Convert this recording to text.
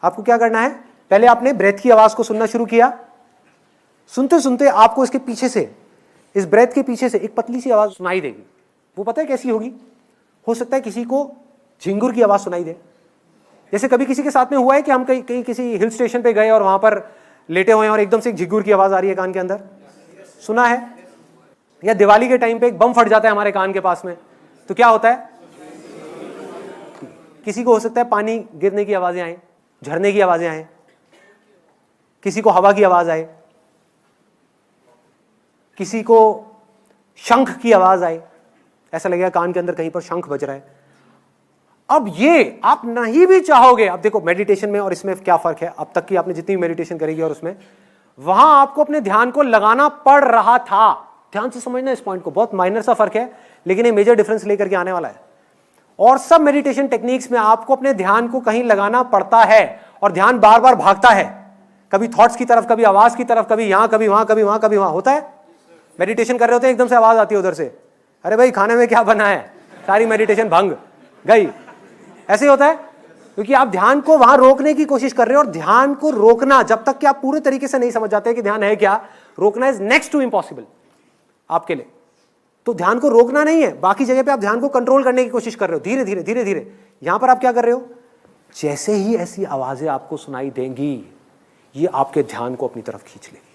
आपको क्या करना है, पहले आपने ब्रेथ की आवाज को सुनना शुरू किया, सुनते सुनते आपको इसके पीछे से, इस ब्रेथ के पीछे से एक पतली सी आवाज सुनाई देगी। वो पता है कैसी होगी? हो सकता है किसी को झिंगुर की आवाज सुनाई दे। जैसे कभी किसी के साथ में हुआ है कि हम कहीं किसी हिल स्टेशन पे गए और वहां पर लेटे हुए हैं और एकदम से एक झिंगुर की आवाज आ रही है कान के अंदर, सुना है? या दिवाली के टाइम पे एक बम फट जाता है हमारे कान के पास में, तो क्या होता है? किसी को हो सकता है पानी गिरने की आवाजें आए, झरने की आवाजें आए, किसी को हवा की आवाज आए, किसी को शंख की आवाज आए, ऐसा लगेगा कान के अंदर कहीं पर शंख बज रहा है। अब ये आप नहीं भी चाहोगे, अब देखो मेडिटेशन में और इसमें क्या फर्क है, अब तक की आपने जितनी मेडिटेशन करेगी और उसमें, वहां आपको अपने ध्यान को लगाना पड़ रहा था। ध्यान से समझना इस पॉइंट को, बहुत माइनर सा फर्क है लेकिन ये मेजर डिफरेंस लेकर के आने वाला है। और सब मेडिटेशन टेक्निक्स में आपको अपने ध्यान को कहीं लगाना पड़ता है और ध्यान बार बार भागता है, कभी थॉट्स की तरफ, कभी आवाज की तरफ, कभी यहां कभी वहां, कभी वहां कभी वहां होता है। मेडिटेशन कर रहे होते हैं, एकदम से आवाज आती है उधर से, अरे भाई खाने में क्या बना है, सारी मेडिटेशन भंग गई। ऐसे ही होता है क्योंकि आप ध्यान को वहां रोकने की कोशिश कर रहे हो, और ध्यान को रोकना जब तक कि आप पूरे तरीके से नहीं समझ जाते कि ध्यान है क्या, रोकना इज नेक्स्ट टू इम्पॉसिबल आपके लिए। तो ध्यान को रोकना नहीं है, बाकी जगह पे आप ध्यान को कंट्रोल करने की कोशिश कर रहे हो, धीरे धीरे धीरे धीरे। यहां पर आप क्या कर रहे हो, जैसे ही ऐसी आवाजें आपको सुनाई देंगी, ये आपके ध्यान को अपनी तरफ खींच लेगी।